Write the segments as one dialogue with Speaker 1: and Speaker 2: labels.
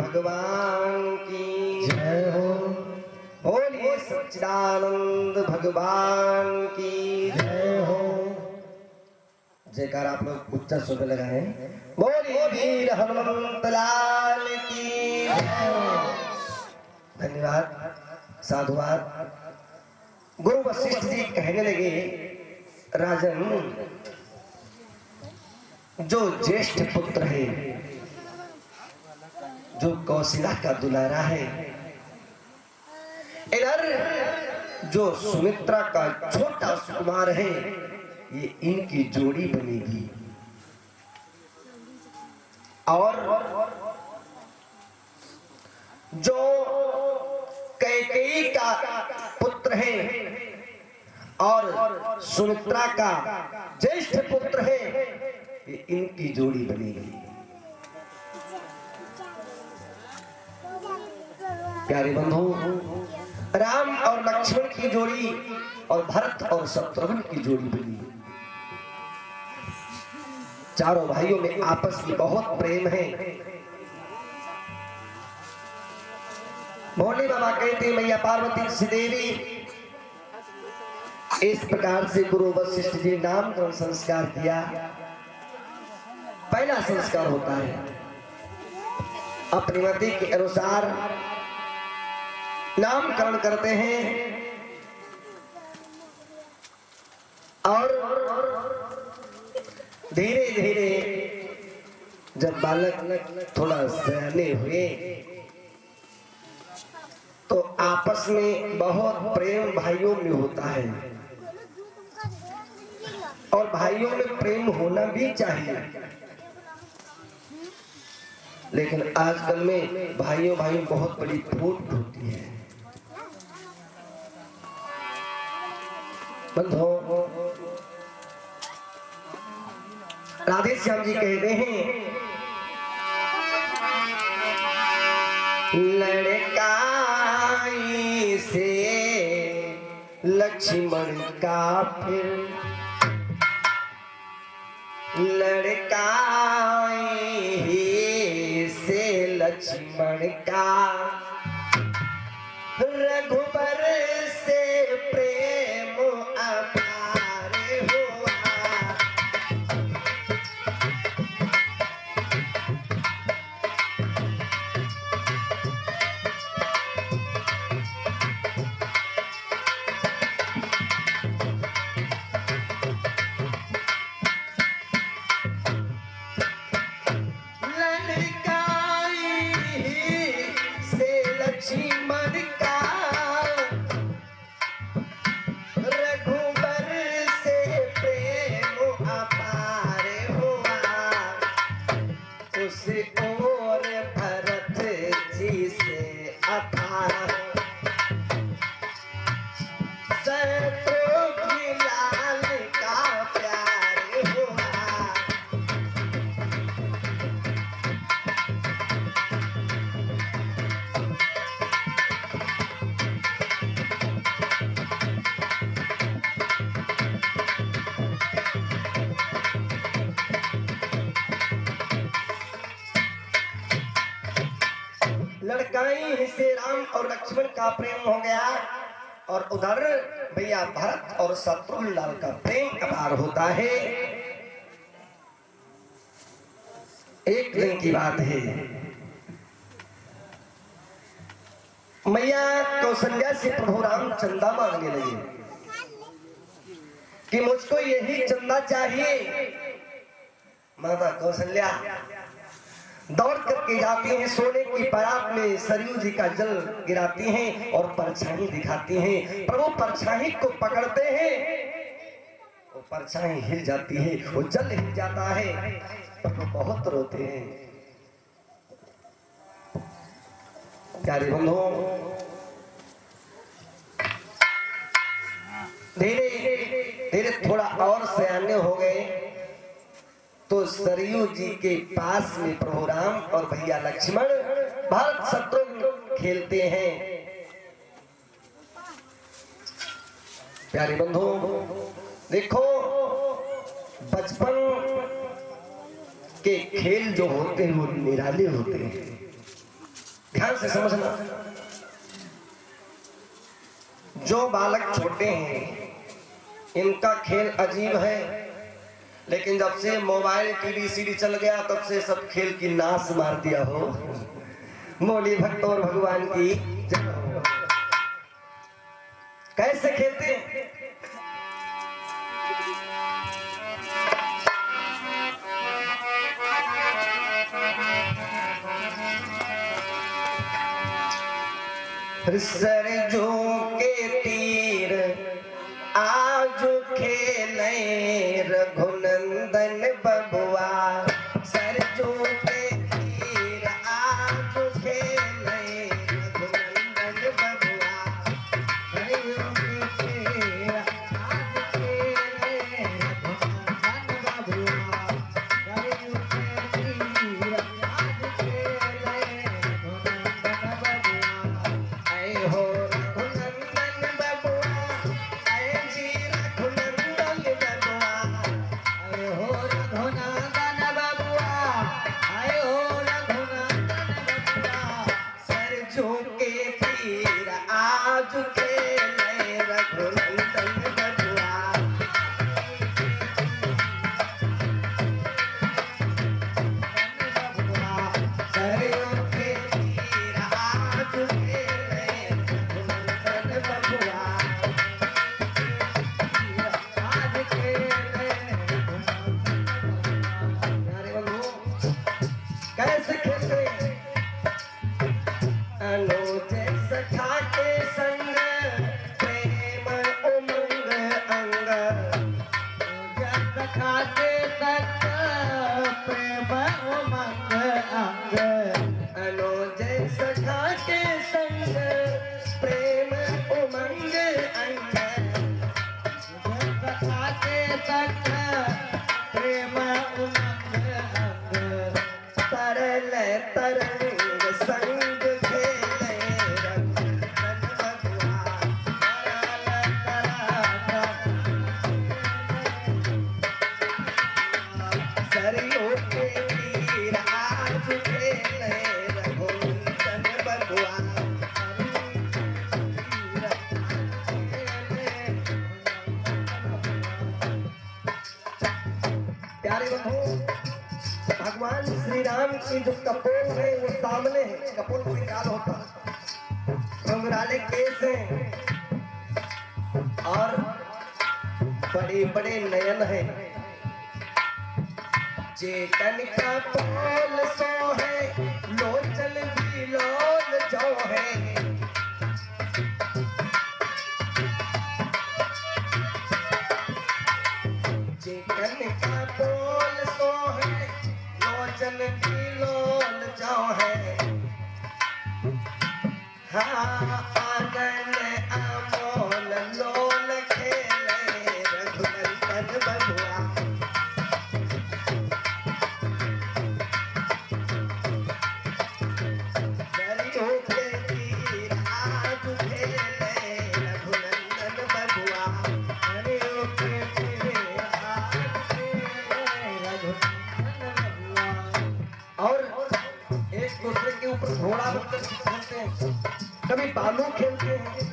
Speaker 1: भगवान की जय हो। बोलिए सच्चिदानंद भगवान की जय हो। जयकार आप लोग उच्च स्वर लगाए। बोलिए वीर हनुमंत लाल की जय हो। धन्यवाद, साधुवाद। गुरु वशिष्ठ जी कहने लगे, राजन, जो ज्येष्ठ पुत्र है, जो कौशिला का दुलारा है, इधर जो सुमित्रा का छोटा सुकुमार है, ये इनकी जोड़ी बनेगी। और जो कैकेयी का पुत्र है और सुमित्रा का ज्येष्ठ पुत्र है, ये इनकी जोड़ी बनेगी। प्यारे बंधु, राम और लक्ष्मण की जोड़ी और भरत और शत्रुघ्न की जोड़ी बनी। चारों भाइयों में आपस में बहुत प्रेम है। भोले बाबा कहते, मैया पार्वती से देवी, इस प्रकार से गुरु वशिष्ठ जी नामकरण संस्कार किया। पहला संस्कार होता है अपनी मति के अनुसार नामकरण करते हैं, और धीरे धीरे जब बालक थोड़ा सयाने हुए तो आपस में बहुत प्रेम भाइयों में होता है, और भाइयों में प्रेम होना भी चाहिए। लेकिन आजकल में भाइयों भाइयों बहुत बड़ी फूट होती है। बंधो, राधे श्याम जी कहते हैं, लड़काई से लक्ष्मण का फिर, लड़काई से लक्ष्मण का रघुबर से प्रेम अपार हुआ। लड़काई से राम और लक्ष्मण का प्रेम हो गया, और उधर भैया भरत और शत्रुघ्न लाल का प्रेम अपार होता है। एक दिन की बात है, मैया कौशल्या से प्रभु राम चंदा मांगने लगे कि मुझको यही चंदा चाहिए। माता कौशल्या दौड़ करके जाती हैं, सोने की परात में सरयू जी का जल गिराती हैं और परछाई दिखाती हैं। प्रभु परछाई को पकड़ते हैं, वो परछाई हिल जाती है, वो जल हिल जाता है। प्रभु बहुत रोते हैं। प्यारे बंधुओं, धीरे धीरे थोड़ा और सयाने हो गए तो सरयू जी के पास में प्रभु राम और भैया लक्ष्मण भरत शत्रुघ्न खेलते हैं। प्यारे बंधुओं, देखो बचपन के खेल जो होते हैं वो निराले होते हैं। ध्यान से समझना, जो बालक छोटे हैं इनका खेल अजीब है, लेकिन जब से मोबाइल टीवी सीडी चल गया तब से सब खेल की नाश मार दिया हो। मौली भक्त और भगवान की जय हो। कैसे खेलते हैं? सरजू के तीर आज खेले रघुनंदन बबुआ, सरजू के तीर आज खेले रघुनंदन बबुआ, सरजू के तीर आज खेले रघुनंदन बबुआ, सरजू के तीर आज खेले रघुनंदन बबुआ। ऐ हो रघुनंदन बबुआ, ऐ जी रघुनंदन बबुआ, ऐ हो रघुनंदन बबुआ, ऐ हो रघुनंदन बबुआ, सरजू के तीर आज खेले रघुनंदन बबुआ, सरजू के तीर आज खेले रघुनंदन बबुआ, आज खेले रघुनंदन बबुआ। अरे बबू, कैसे खेलते हैं? अनुज सखा के संग प्रेम उमंग अंग, अनुज सखा के संग प्रेम उमंग अंग, अनुज सखा के संग प्रेम उमंग अंग, अनुज सखा के संग प्रेम उमंग अंग, तरल तरंग संग खेले रघुनंदन बबुआ, तरल तरंग सरयू के तीर आज खेले रघुनंदन बबुआ, प्यारे बंधु, भगवान श्री राम की जो कपोल है वो सामने है, कपोल कोई काल होता, घुंघराले केस हैं और बड़े बड़े नयन है, चेतन का पोल सो है, लोचन भी लोल जो है, चेतन का पोल सो है, लोचन भी लोल जो है, हाँ आंगन अमोल लोल खेले रघुनंदन बबुआ, सरयू के तीर आज खेले रघुनंदन बबुआ, सरयू के तीर आज खेले रघुनंदन बबुआ। और एक दूसरे के ऊपर घोड़ा बनकर खेलते हैं, कभी बालू खेलते हैं,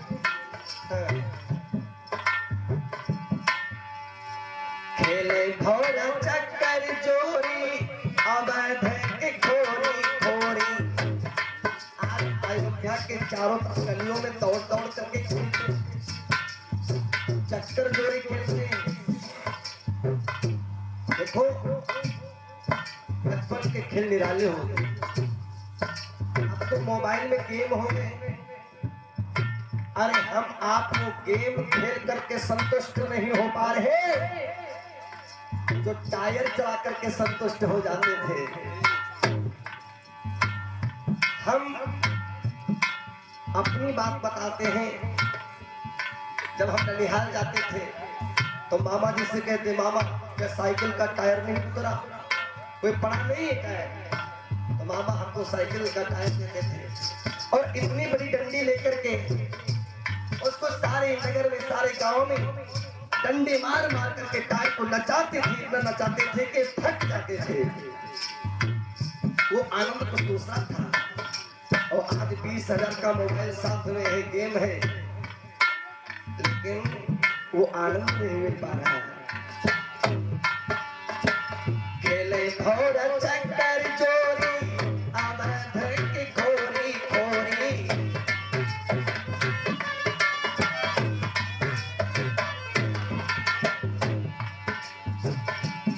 Speaker 1: खेले घोड़ा चक्कर जोरी अवध के खोरी खोरी, आज अयोध्या के चारों तरफ गलियों में दौड़ दौड़ करके खेलते हैं, चक्कर जोरी खेलते हैं। देखो बचपन के खेल निराले होते, अब तो मोबाइल में गेम हो गए। अरे हम आप लोग गेम खेल करके संतुष्ट नहीं हो पा रहे, जो टायर चला करके संतुष्ट हो जाते थे। हम अपनी बात बताते हैं, जब हम ननिहाल जाते थे तो मामा जी से कहते, मामा क्या साइकिल का टायर नहीं उतरा, कोई पड़ा नहीं है टायर, तो मामा हमको साइकिल का टायर देते थे और इतनी बड़ी डंडी लेकर के उसको सारे नगर में सारे गांव में डंडे मार मार करके टायर को नचाते थे, इतना नचाते थे कि थक जाते थे। वो आनंद कुछ दूसरा था। और 20,000 का मोबाइल साथ में है, गेम है, लेकिन वो आनंद नहीं मिल पा रहा है। खेले भौर चक्कर चोरी आमर की खोरी खोरी,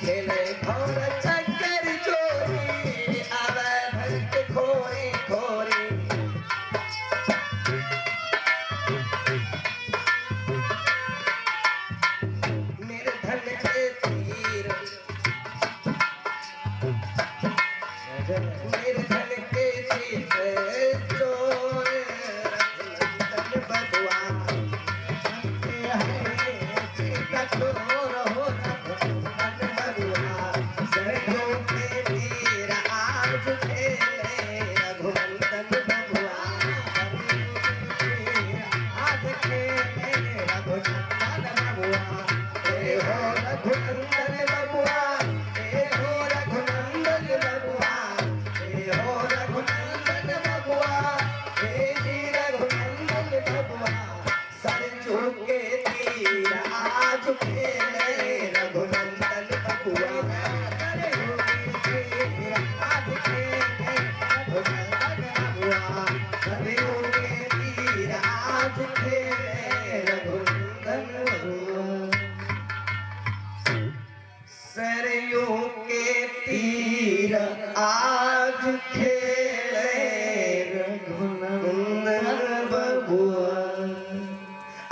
Speaker 1: खेले भौर चक्कर चोरी आमर की खोरी खोरी। मेरे धन के तीर, मेरे धन के तीर चोर रघुनंदन बबुआ, कठोर हो रघुनंदन बबुआ, सरयों के तीर आज खेले रघुनंदन बबुआ, आज खेले रघुनंदन बबुआ। ए हो रघुनंदन बबुआ, ए हो रघुनंदन बबुआ, ए हो रघुनंदन बबुआ, ए जी रघुनंदन बबुआ, सरजू के तीर आज खेले रघुनंदन बबुआ, सरजू के तीर आज खेले रघुनंदन बबुआ, सरजू के तीर आज खेले रघुनंदन बबुआ, सरयू के तीर आज खेले रघुनंदन बबुआ।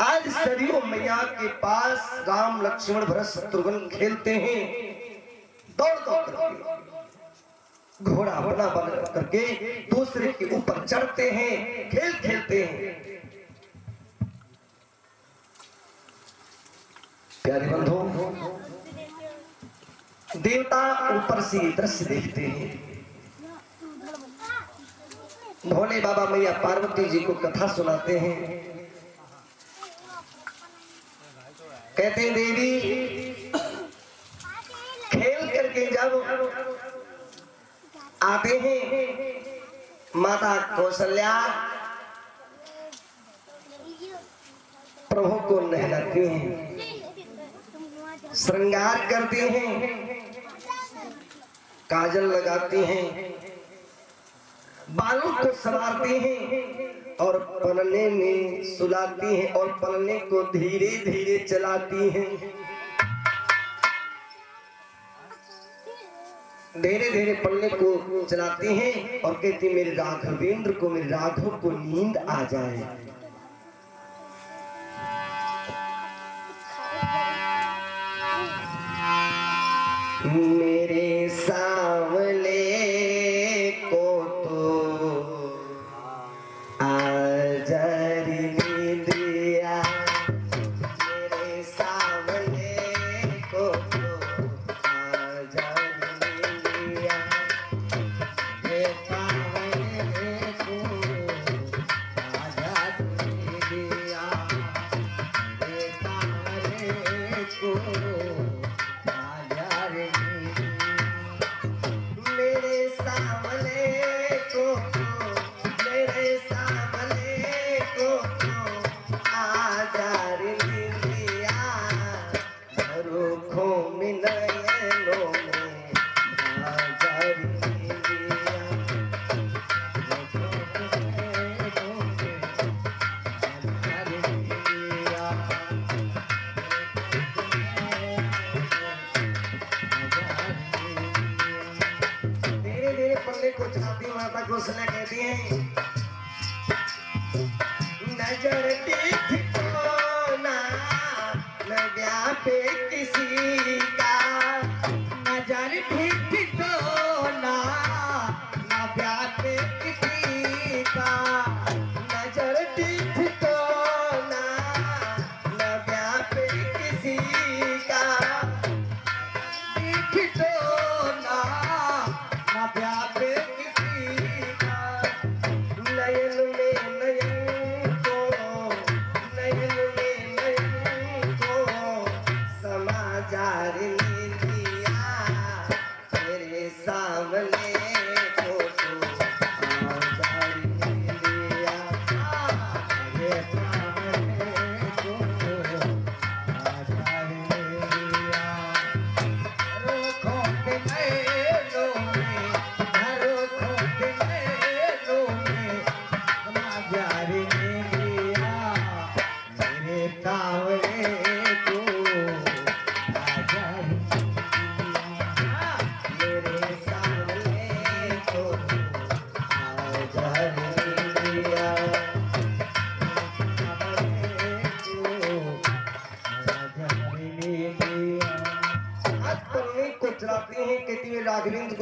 Speaker 1: आज सरयू मैया के पास राम लक्ष्मण भरत शत्रुघ्न खेलते हैं, दौड़ दौड़ करके घोड़ा अपना बन करके दूसरे के ऊपर चढ़ते हैं, खेल खेलते हैं। प्यारे बंधु, देवता ऊपर से दृश्य देखते हैं। भोले बाबा मैया पार्वती जी को कथा सुनाते हैं, कहते हैं देवी खेल करके जब आते हैं, माता कौशल्या प्रभु को नहलाती हैं, श्रृंगार करती हैं, काजल लगाती हैं, बालों को संवारती हैं और पलने में सुलाती हैं और पलने को धीरे धीरे चलाती हैं। धीरे धीरे पलने को चलाती हैं और कहती मेरे राघवेंद्र को, मेरे राघव को नींद आ जाए। मेरे सांवले को तो आजार दिया, मेरे सांवले को तो आजार दिया, मेरे सांवले को आजार दिया, मेरे सांवले को मेरे सामने को, मेरे सामने को आजार दिया, रुखों में नयनों में आजार दिया, पल्ले को चलाती माता कौशल्या कहती हैं नजर देख को ना लगा पे किसी का, नजर देख को ना लगा पे किसी का, नजर देख को ना लगा पे किसी का, देख को ना लगा पे किसी का, नयन में नयन को, नयन में नयन को समा जार दिया, मेरे सामने को तो आजार दिया।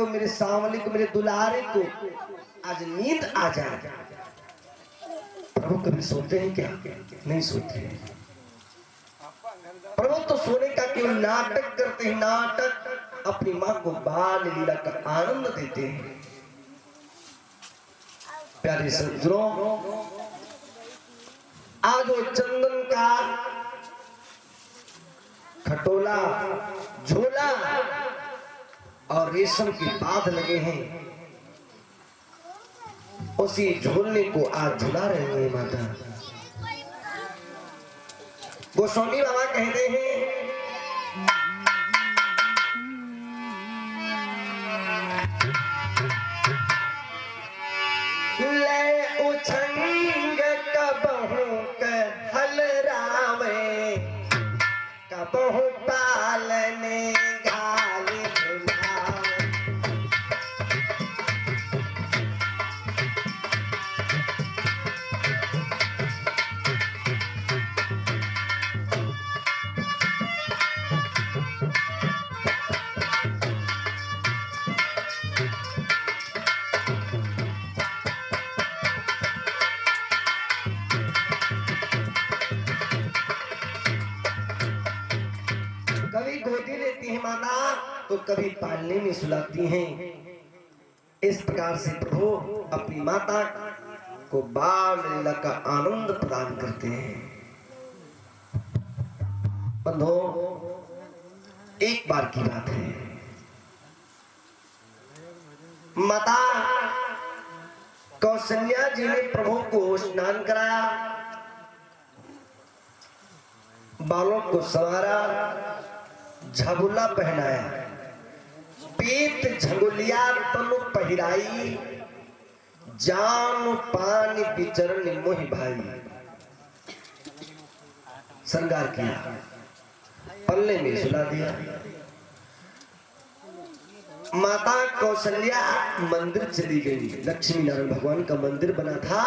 Speaker 1: को, मेरे सांवले को, मेरे दुलारे को आज नींद आ जाए। प्रभु कभी सोते हैं क्या? नहीं सोते हैं। प्रभु तो सोने का केवल नाटक करते हैं, नाटक। अपनी मां को बाल लीला का आनंद देते हैं। प्यारे सज्जनों, आज वो चंदन का खटोला, झोला और रेशम के बांध लगे हैं, उसी झोलने को आज झुला रहे हैं माता। गोस्वामी बाबा कहते हैं, ले उछंग कबहू हल रावे, कबहू पालने घाल झुलावे। कभी गोदी लेती है माता, तो कभी पालने में सुलाती हैं। इस प्रकार से प्रभु अपनी माता को बाल लीला का आनंद प्रदान करते हैं। बंधो, एक बार की बात है, माता कौशल्या जी ने प्रभु को स्नान कराया, बालों को संवारा, झबुला पहनाया, पीत झंगुलिया तनु पहिराई, जान पानी बिचरण मोहि भाई। श्रृंगार किया, पल्ले में सुला दिया। माता कौशल्या मंदिर चली गई। लक्ष्मी नारायण भगवान का मंदिर बना था,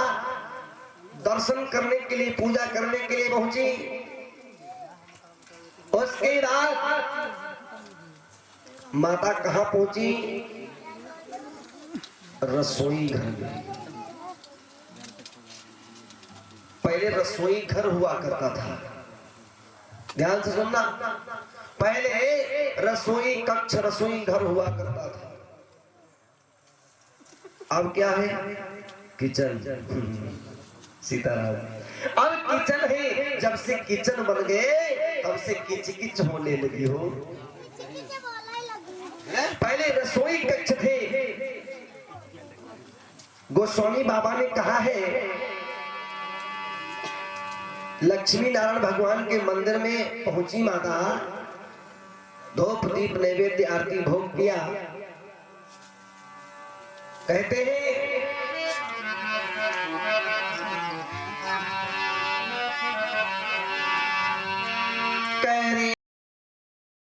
Speaker 1: दर्शन करने के लिए, पूजा करने के लिए पहुंची। उसके बाद माता कहां पहुंची? रसोई घर में। पहले रसोई घर हुआ करता था, ध्यान से सुनना। पहले रसोई कक्ष, रसोई घर हुआ करता था। अब क्या है? किचन। सीताराम। अब किचन है। जब से किचन बन गए तब से किच किच होने लगी हो। पहले रसोई कक्ष थे। गोस्वामी बाबा ने कहा है, लक्ष्मी नारायण भगवान के मंदिर में पहुंची माता, धूप दीप नैवेद्य आरती भोग किया। कहते हैं